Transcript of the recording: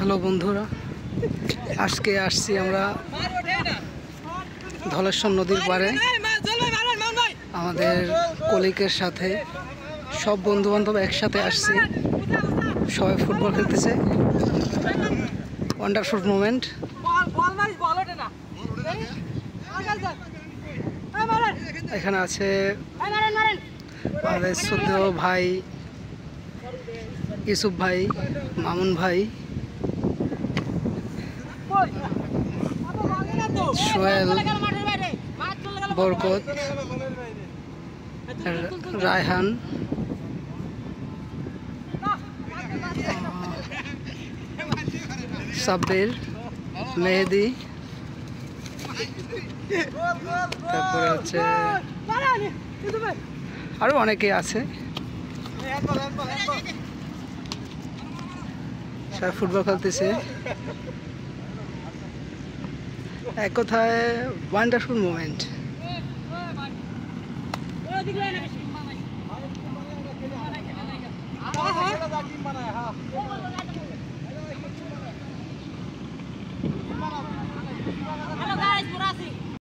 Hello বন্ধুরা, আজকে আসছি আমরা ধলেশ্বর নদীর পাড়ে আমাদের কলিগের সাথে। সব বন্ধু বান্ধব একসাথে আসছি, সবাই ফুটবল খেলতেছে। Wonderful moment. এখানে আছে আমাদের শ্রদ্ধেয় ভাই ইউসুফ ভাই, মামুন ভাই, সোহেল, বরকত, রায়হান, সাব্বির, মেহেদি, তারপরে হচ্ছে আরো অনেকে আছে। সবাই ফুটবল খেলতেছে। এক কথায় ওয়ান্ডারফুল মোমেন্ট।